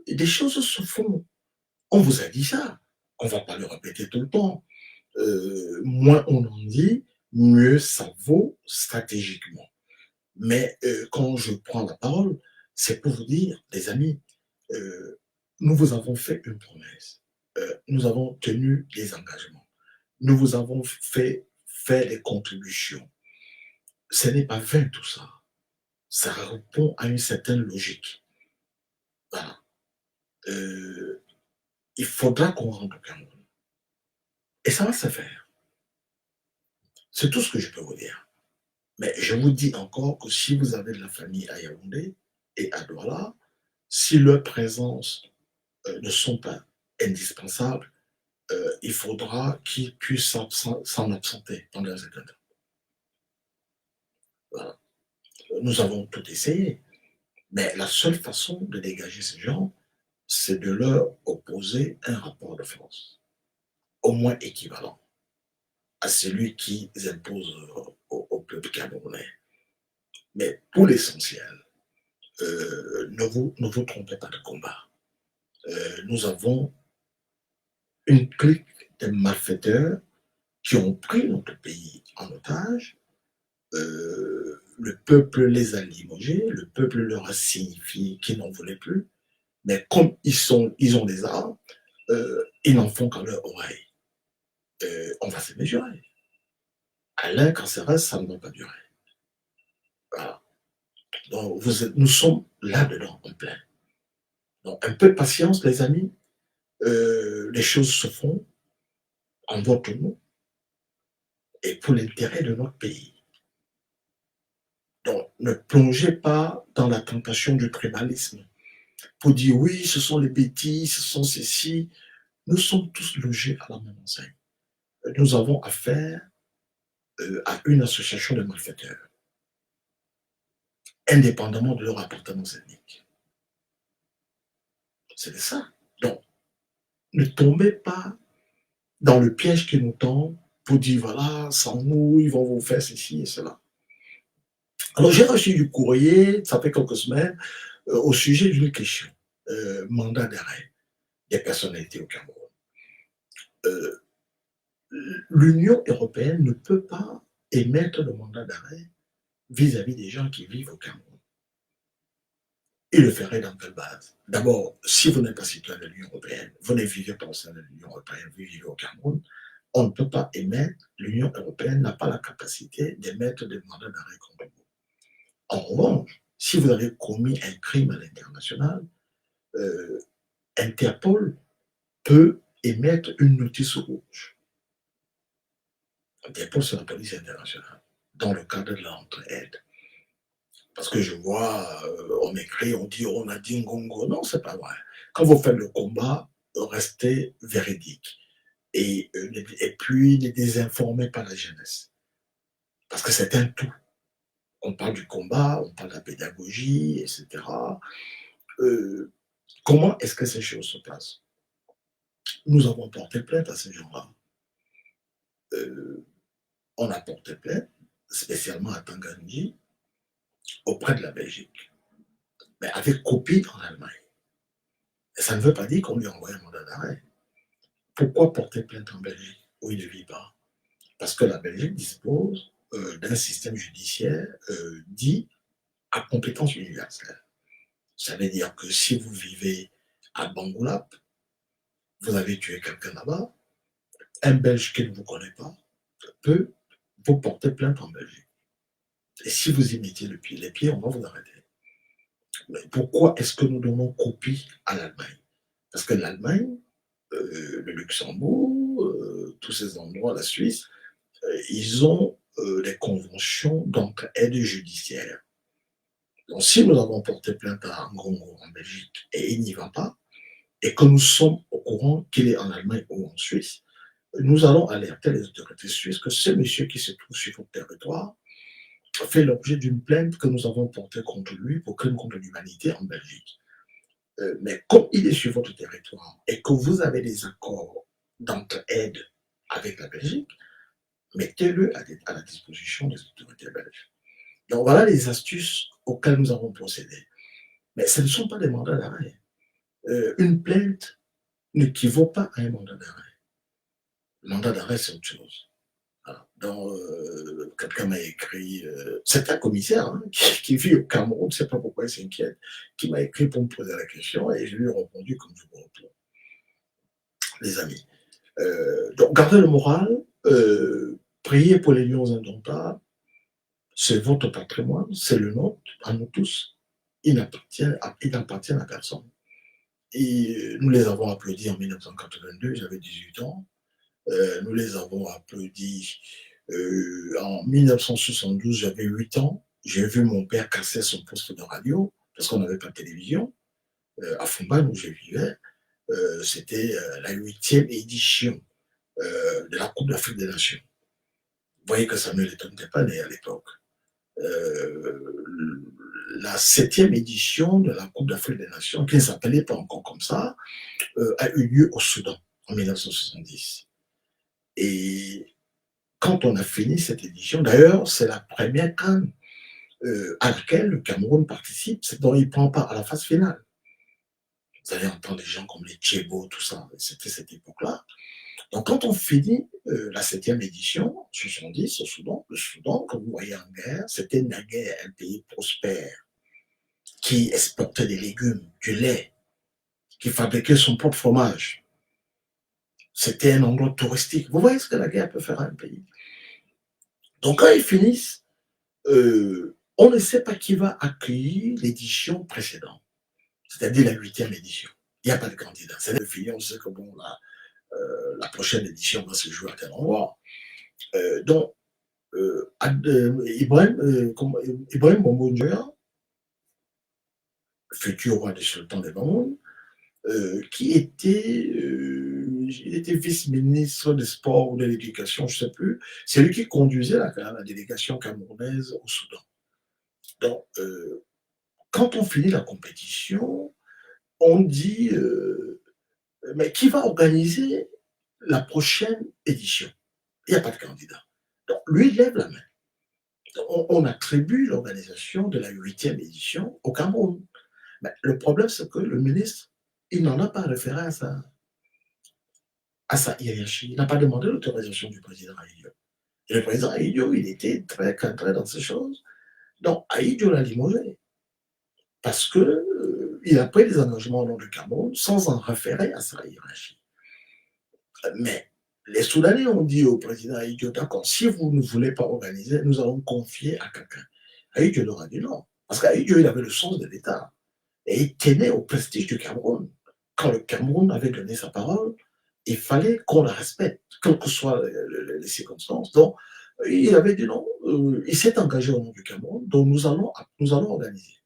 des choses se font. On vous a dit ça. On ne va pas le répéter tout le temps. Moins on en dit, mieux ça vaut stratégiquement. Mais quand je prends la parole, c'est pour vous dire, les amis, euh, nous vous avons fait une promesse. Nous avons tenu des engagements. Nous vous avons fait des contributions. Ce n'est pas vain tout ça. Ça répond à une certaine logique. Voilà. Euh, il faudra qu'on rentre au Cameroun. Et ça va se faire. C'est tout ce que je peux vous dire. Mais je vous dis encore que si vous avez de la famille à Yaoundé et à Douala, si leur présence ne sont pas indispensables, il faudra qu'ils puissent s'en absenter pendant un certain temps. Voilà. Nous avons tout essayé, mais la seule façon de dégager ces gens, c'est de leur opposer un rapport de force, au moins équivalent à celui qu'ils imposent au peuple camerounais. Mais pour l'essentiel, ne vous trompez pas de combat. Nous avons une clique de malfaiteurs qui ont pris notre pays en otage. Le peuple les a limogés, le peuple leur a signifié qu'ils n'en voulaient plus, mais comme ils ont des armes, ils n'en font qu'à leur oreille. On va se mesurer. Alain Canceres, ça ne va pas durer. Voilà. Donc, nous sommes là-dedans, en plein. Donc, un peu de patience, les amis. Les choses se font en votre nom et pour l'intérêt de notre pays. Donc, ne plongez pas dans la tentation du tribalisme pour dire oui, ce sont les bêtises, ce sont ceci. Nous sommes tous logés à la même enseigne. Nous avons affaire à une association de malfaiteurs, indépendamment de leur appartenance ethnique. C'est ça. Donc, ne tombez pas dans le piège qui nous tend pour dire voilà, sans nous, ils vont vous faire ceci et cela. Alors, j'ai reçu du courrier, ça fait quelques semaines, au sujet d'une question, mandat d'arrêt des personnalités au Cameroun. Euh, L'Union européenne ne peut pas émettre de mandat d'arrêt vis-à-vis des gens qui vivent au Cameroun. Il le ferait dans quelle base? D'abord, si vous n'êtes pas citoyen de l'Union européenne, vous ne vivez pas au sein de l'Union européenne, vous vivez au Cameroun, on ne peut pas émettre, l'Union européenne n'a pas la capacité d'émettre des mandats d'arrêt contre vous. En revanche, si vous avez commis un crime à l'international, euh, Interpol peut émettre une notice rouge, dépôt sur la police internationale, dans le cadre de l'entraide. Parce que je vois, on m'écrit, on dit, on a dit Ngongo. Non, c'est pas vrai. Quand vous faites le combat, restez véridique. Et puis, ne désinformez pas la jeunesse. Parce que c'est un tout. On parle du combat, on parle de la pédagogie, etc. Euh, Comment est-ce que ces choses se passent? Nous avons porté plainte à ces gens-là. Euh, on a porté plainte, spécialement à Tanganji, auprès de la Belgique, mais avec copie en Allemagne. Et ça ne veut pas dire qu'on lui a envoyé un mandat d'arrêt. Pourquoi porter plainte en Belgique où il ne vit pas? Parce que la Belgique dispose d'un système judiciaire dit à compétence universelle. Ça veut dire que si vous vivez à Bangoulap, vous avez tué quelqu'un là-bas, un Belge qui ne vous connaît pas peut vous porter plainte en Belgique. Et si vous y mettez les pieds, on va vous arrêter. Mais pourquoi est-ce que nous donnons copie à l'Allemagne? Parce que l'Allemagne, le Luxembourg, tous ces endroits, la Suisse, ils ont des conventions d'entraide judiciaire. Donc, si nous avons porté plainte à Ngongo en Belgique et il n'y va pas, et que nous sommes au courant qu'il est en Allemagne ou en Suisse, nous allons alerter les autorités suisses que ce monsieur qui se trouve sur votre territoire fait l'objet d'une plainte que nous avons portée contre lui pour crime contre l'humanité en Belgique. Mais comme il est sur votre territoire et que vous avez des accords d'entraide avec la Belgique, mettez-le à la disposition des autorités belges. Donc voilà les astuces auxquelles nous avons procédé. Mais ce ne sont pas des mandats d'arrêt. Une plainte n'équivaut pas à un mandat d'arrêt. Le mandat d'arrêt, c'est autre chose. Voilà. Donc, quelqu'un m'a écrit, c'est un commissaire hein, qui vit au Cameroun, je ne sais pas pourquoi il s'inquiète, qui m'a écrit pour me poser la question et je lui ai répondu comme je vous réponds, les amis. Donc, gardez le moral, priez pour les lions indomptables, c'est votre patrimoine, c'est le nôtre, à nous tous. Il n'appartient à personne. Et nous les avons applaudis en 1982, j'avais 18 ans. Nous les avons applaudis en 1972, j'avais 8 ans. J'ai vu mon père casser son poste de radio parce qu'on n'avait pas de télévision. À Fumban, où je vivais, c'était la 8e édition de la Coupe d'Afrique des Nations. Vous voyez que ça ne l'étonnait pas né à l'époque. La 7e édition de la Coupe d'Afrique des Nations, qui ne s'appelait pas encore comme ça, a eu lieu au Soudan en 1970. Et quand on a fini cette édition, d'ailleurs, c'est la première CAN à laquelle le Cameroun participe, c'est dont il ne prend part à la phase finale. Vous allez entendre des gens comme les Tchébo, tout ça, c'était cette époque-là. Donc, quand on finit la 7e édition, 70 au Soudan, le Soudan, comme vous voyez en guerre, c'était naguère un pays prospère qui exportait des légumes, du lait, qui fabriquait son propre fromage. C'était un endroit touristique. Vous voyez ce que la guerre peut faire à un pays. Donc, quand ils finissent, on ne sait pas qui va accueillir l'édition précédente, c'est-à-dire la 8e édition. Il n'y a pas de candidat. C'est fini, on sait que bon, la prochaine édition va se jouer à tel endroit. Donc, Ibrahim Bombou Ndiaye, futur roi des sultans des Mamoun, qui était, il était vice-ministre des Sports ou de l'Éducation, je ne sais plus. C'est lui qui conduisait la délégation camerounaise au Soudan. Donc, quand on finit la compétition, on dit mais qui va organiser la prochaine édition? Il n'y a pas de candidat. Donc, lui, il lève la main. On attribue l'organisation de la 8e édition au Cameroun. Mais le problème, c'est que le ministre, il n'en a pas référé à sa hiérarchie. Il n'a pas demandé l'autorisation du président Aïdio. Et le président Aïdio, il était très cadré dans ces choses. Donc, Aïdio l'a limogé. Parce qu'il a pris des engagements au nom du Cameroun sans en référer à sa hiérarchie. Mais les Soudanais ont dit au président Aïdio, d'accord, si vous ne voulez pas organiser, nous allons confier à quelqu'un. Aïdio leur a dit non. Parce qu'Aïdio, il avait le sens de l'État. Et il tenait au prestige du Cameroun. quand le Cameroun avait donné sa parole, il fallait qu'on la respecte, quelles que soient les circonstances. Donc, il avait dit non, il s'est engagé au nom du Cameroun, donc nous allons organiser.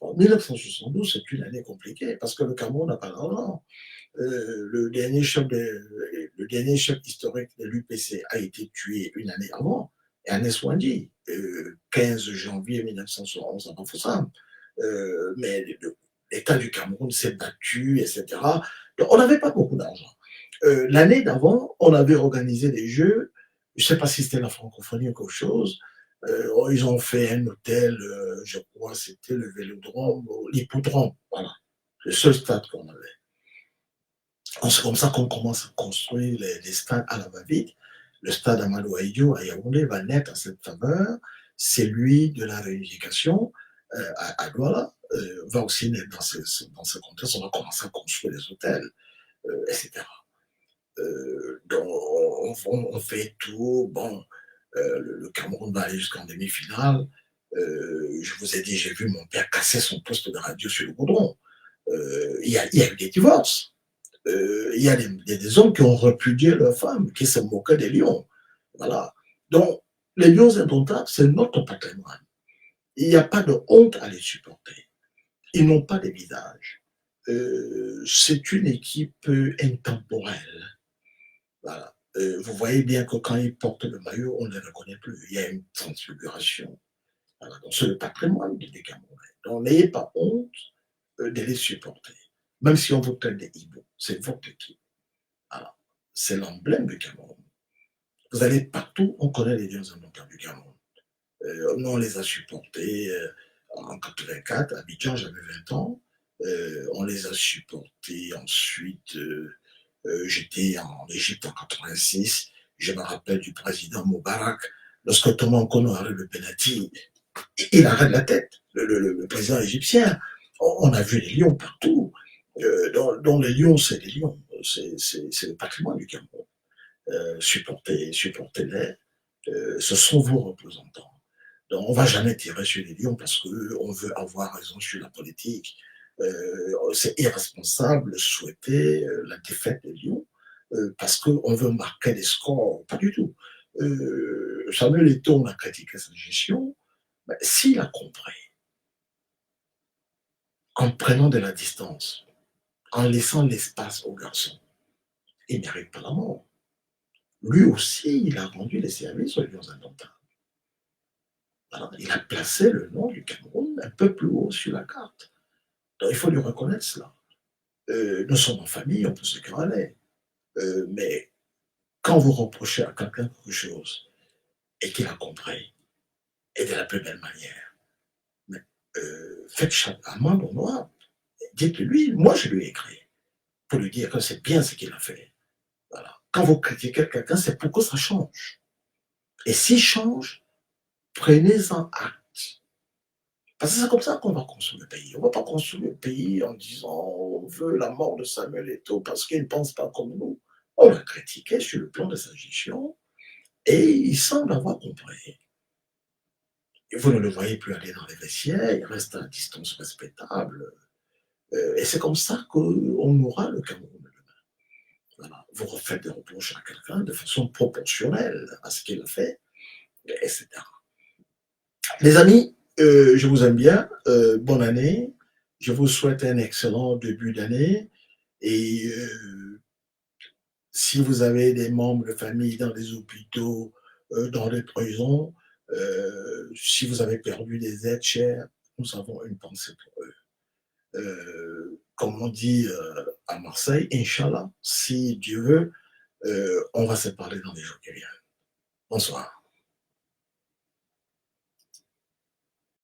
En 1972, c'est une année compliquée parce que le Cameroun n'a pas d'argent. Le dernier chef historique de l'UPC a été tué une année avant, Ernest Ouandi, 15 janvier 1971 à Bafoussam. Mais l'État du Cameroun s'est battu, etc. Donc, on n'avait pas beaucoup d'argent. L'année d'avant, on avait organisé des jeux, je ne sais pas si c'était la francophonie ou quelque chose. Ils ont fait un hôtel, je crois, c'était le Vélodrome, l'hippodrome, voilà, le seul stade qu'on avait. C'est comme ça qu'on commence à construire les stades à la va-vite. Le stade Amadou Ahidjo à Yaoundé va naître à cette faveur. Celui de la réunification à Douala va aussi naître dans ce contexte. On va commencer à construire les hôtels, etc. Donc, on fait tout. Bon, le Cameroun va aller jusqu'en demi-finale. Je vous ai dit, j'ai vu mon père casser son poste de radio sur le goudron. Il y a eu des divorces. Il y a des hommes qui ont répudié leurs femmes, qui se moquaient des lions. Voilà. Donc, les lions indomptables, c'est notre patrimoine. Il n'y a pas de honte à les supporter. Ils n'ont pas de visage. C'est une équipe intemporelle. Voilà. Vous voyez bien que quand ils portent le maillot, on ne les reconnaît plus. Il y a une transfiguration. Voilà. Donc, c'est le patrimoine des Camerounais. Donc, n'ayez pas honte de les supporter. Même si on vous traite des hiboux, c'est votre équipe. Voilà. C'est l'emblème du Cameroun. Vous allez partout, on connaît les lions indomptables du Cameroun. Nous, on les a supportés en 84, à Abidjan, j'avais 20 ans. On les a supportés ensuite. J'étais en Égypte en 86. Je me rappelle du président Moubarak. Lorsque Thomas Nkono arrête le penalty, il arrête la tête, le président égyptien. On a vu les lions partout. Dans les lions, c'est les lions. C'est le patrimoine du Cameroun. Supportez-les. Ce sont vos représentants. Donc, on ne va jamais tirer sur les lions parce qu'on veut avoir raison sur la politique. C'est irresponsable de souhaiter la défaite des lions parce qu'on veut marquer des scores. Pas du tout. Samuel Eto'o, on a critiqué sa gestion. Mais s'il a compris, en prenant de la distance, en laissant l'espace aux garçons, il n'y arrive pas la mort. Lui aussi, il a rendu les services aux lions indomptables. Alors, il a placé le nom du Cameroun un peu plus haut sur la carte. Donc, il faut lui reconnaître cela. Nous sommes en famille, on peut se quereller. Mais quand vous reprochez à quelqu'un quelque chose et qu'il a compris, et de la plus belle manière, mais, faites chaque amende honorable. Dites-lui, moi je lui ai écrit, pour lui dire que c'est bien ce qu'il a fait. Voilà. Quand vous critiquez quelqu'un, c'est pour que ça change. Et s'il change, prenez-en acte. Parce que c'est comme ça qu'on va construire le pays. On ne va pas construire le pays en disant on veut la mort de Samuel Eto'o parce qu'il ne pense pas comme nous. On l'a critiqué sur le plan de sa gestion et il semble avoir compris. Et vous ne le voyez plus aller dans les vestiaires, il reste à distance respectable. Et c'est comme ça qu'on aura le Cameroun demain. Voilà. Vous refaites des reproches à quelqu'un de façon proportionnelle à ce qu'il a fait, etc. Les amis, je vous aime bien. Bonne année. Je vous souhaite un excellent début d'année. Et si vous avez des membres de famille dans les hôpitaux, dans les prisons, si vous avez perdu des êtres chers, nous avons une pensée pour eux. Comme on dit à Marseille, Inch'Allah, si Dieu veut, on va se parler dans les jours qui viennent. Bonsoir.